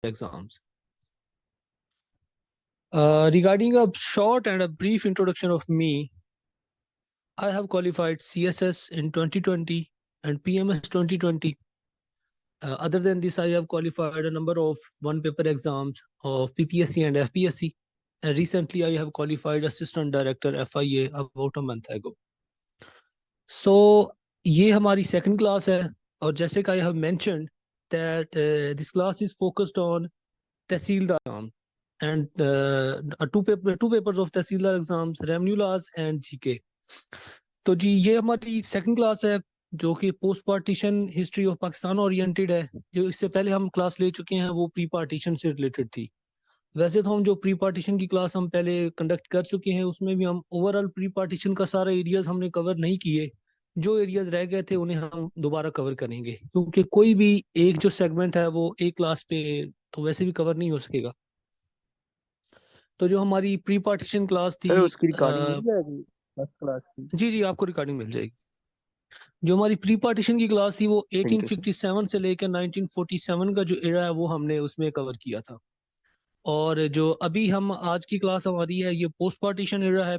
exams. Regarding a short and a brief introduction of me, I have qualified CSS in 2020 and PMS 2020. Other than this, I have qualified a number of one-paper exams of PPSC and FPSC. And recently, I have qualified Assistant Director FIA about a month ago. So, ये हमारी second class है और जैसे कि I have mentioned that this class is focused on Tehsildar exam and two papers of Tehsildar exams, Revenue Laws and GK. तो जी ये हमारी second class है जो कि post partition history of Pakistan oriented है। जो इससे पहले हम क्लास ले चुके हैं वो प्री पार्टीशन से रिलेटेड थी। वैसे तो हम जो प्री पार्टीशन की क्लास हम पहले कंडक्ट कर चुके हैं उसमें भी हम ओवरऑल प्री पार्टीशन का सारा एरियाज हमने कवर नहीं किए। जो एरियाज रह गए थे उन्हें हम दोबारा कवर करेंगे क्योंकि कोई भी एक जो सेगमेंट है वो एक क्लास पे तो वैसे भी कवर नहीं हो सकेगा। तो जो हमारी प्री पार्टीशन क्लास थी सर उसकी रिकॉर्डिंग मिल जाएगी फर्स्ट क्लास की? जी जी आपको रिकॉर्डिंग मिल जाएगी। जो हमारी प्री पार्टीशन की क्लास थी वो ठीक है सर। 1857 से लेकर 1947 का जो एरा है वो हमने उसमें कवर किया था। और जो अभी हम आज की क्लास हमारी है ये पोस्ट पार्टीशन एरा है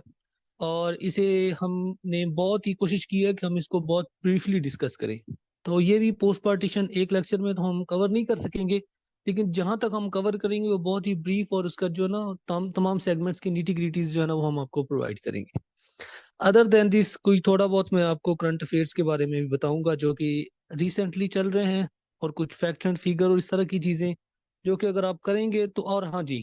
और इसे हमने बहुत ही कोशिश की है कि हम इसको बहुत ब्रीफली डिस्कस करें। तो ये भी पोस्ट पार्टीशन एक लेक्चर में तो हम कवर नहीं कर सकेंगे लेकिन जहां तक हम कवर करेंगे वो बहुत ही ब्रीफ और उसका जो है ना तमाम सेगमेंट्स की नीटी ग्रीटीज जो है ना वो हम आपको प्रोवाइड करेंगे। अदर देन दिस कोई थोड़ा बहुत मैं आपको करंट अफेयर्स के बारे में भी बताऊंगा जो कि रिसेंटली चल रहे हैं और कुछ फैक्ट एंड फिगर और इस तरह की चीज़ें जो कि अगर आप करेंगे तो। और हाँ जी,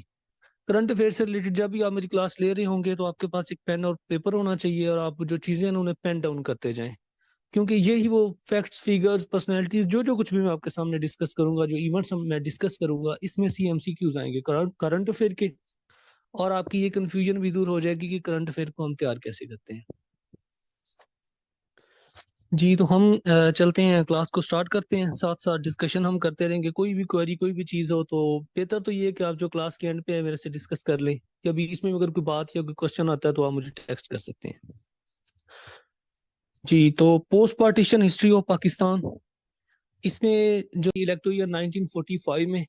करंट अफेयर से रिलेटेड जब भी आप मेरी क्लास ले रहे होंगे तो आपके पास एक पेन और पेपर होना चाहिए और आप जो चीज़ें हैं उन्हें पेन डाउन करते जाएं क्योंकि यही वो फैक्ट्स फिगर्स पर्सनैलिटीज जो जो कुछ भी मैं आपके सामने डिस्कस करूंगा जो इवेंट्स मैं डिस्कस करूंगा इसमें सी MCQs आएंगे करंट अफेयर के। और आपकी ये कन्फ्यूजन भी दूर हो जाएगी कि करंट अफेयर को हम तैयार कैसे करते हैं। जी तो हम चलते हैं क्लास को स्टार्ट करते हैं साथ साथ डिस्कशन हम करते रहेंगे। कोई भी क्वेरी कोई भी चीज़ हो तो बेहतर तो ये है कि आप जो क्लास के एंड पे है मेरे से डिस्कस कर लें कि अभी इसमें अगर कोई बात या कोई क्वेश्चन आता है तो आप मुझे टेक्स्ट कर सकते हैं। जी तो post partition history of Pakistan इसमें जो इलेक्ट हुई है 1945 में,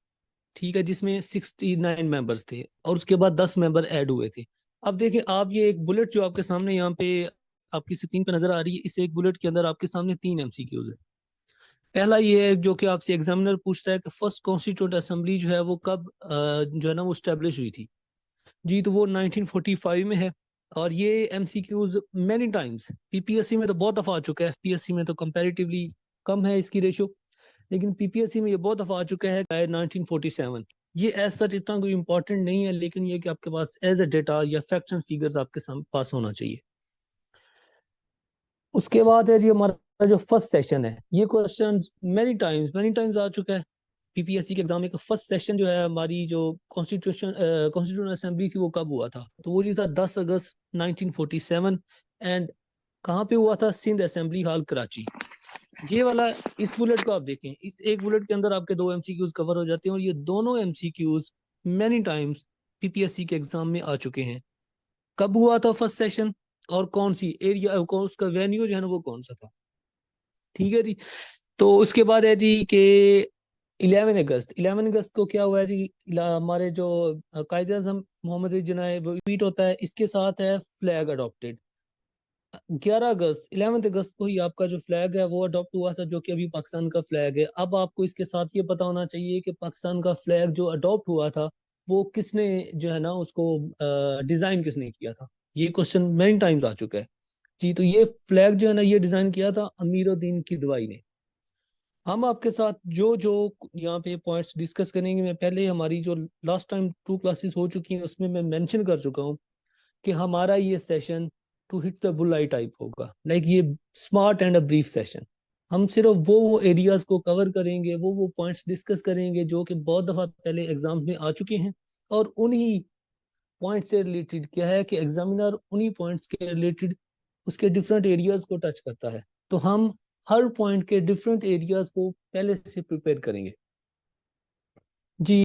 ठीक है, जिसमें 69 मेंबर्स थे और उसके बाद 10 मेंबर ऐड हुए थे। अब देखिए आप ये एक बुलेट जो आपके सामने यहाँ पे आपकी स्क्रीन पे नजर आ रही है इस एक बुलेट के अंदर आपके सामने 3 MCQs है। पहला ये है जो कि आपसे एग्जामिनर पूछता है कि फर्स्ट कॉन्स्टिट्यूंट असेंबली जो है वो कब जो है ना वो स्टैब्लिश हुई थी। जी तो वो 1945 में है। और ये MCQs मैनी टाइम्स PPSC में तो बहुत दफा आ चुका है, FPSC में तो कंपैरेटिवली कम है इसकी रेशो, लेकिन PPSC में ये बहुत दफा आ चुका है 1947। ये एज सच इतना कोई इंपॉर्टेंट नहीं है लेकिन ये कि आपके पास एज ए डेटा या फैक्ट्स एंड फिगर्स आपके पास होना चाहिए। उसके बाद है जी हमारा जो फर्स्ट सेशन है ये क्वेश्चन मैनी टाइम्स आ चुका है। PPSC के एग्जाम में फर्स्ट सेशन जो है हमारी जो कॉन्स्टिट्यूशन असेंबली थी वो कब हुआ था तो वो जी था 10 अगस्त 1947। एंड कहाँ पे हुआ था? Sindh assembly hall Karachi. ये वाला इस बुलेट को आप देखें, इस एक बुलेट के अंदर आपके 2 MCQs कवर हो जाते हैं और ये दोनों MCQs मैनी टाइम्स PPSC के एग्जाम में आ चुके हैं। कब हुआ था फर्स्ट सेशन और कौन सी एरिया कौन उसका वेन्यू जो है ना वो कौन सा था। ठीक है जी। तो उसके बाद है जी कि 11 अगस्त को क्या हुआ है जी, हमारे जो कायदे आज़म मोहम्मद अली जिन्ना वो रिपीट होता है, इसके साथ है फ्लैग अडॉप्टेड। 11 अगस्त को ही आपका जो फ्लैग है वो अडॉप्ट हुआ था जो कि अभी पाकिस्तान का फ्लैग है। अब आपको इसके साथ ये पता होना चाहिए कि पाकिस्तान का फ्लैग जो अडॉप्ट हुआ था वो किसने जो है ना उसको डिजाइन किसने किया था। ये क्वेश्चन मेनी टाइम्स आ चुका है। जी तो ये फ्लैग जो है ना ये डिजाइन किया था अमीरुद्दीन किदवाई ने। हम आपके साथ जो जो यहाँ पे पॉइंट्स डिस्कस करेंगे, मैं पहले हमारी जो लास्ट टाइम 2 क्लासेस हो चुकी हैं उसमें मैं मेंशन कर चुका हूँ कि हमारा ये session to hit the bull eye type होगा, लाइक ये smart and a brief session. हम सिर्फ वो एरियाज को कवर करेंगे, वो पॉइंट्स डिस्कस करेंगे जो कि बहुत दफा पहले एग्जाम में आ चुके हैं और उन्हीं पॉइंट से रिलेटेड क्या है कि एग्जामिनर उन्हीं पॉइंट्स के रिलेटेड उसके डिफरेंट एरियाज को टच करता है। तो हम हर पॉइंट के डिफरेंट एरियाज को पहले से प्रिपेयर करेंगे। जी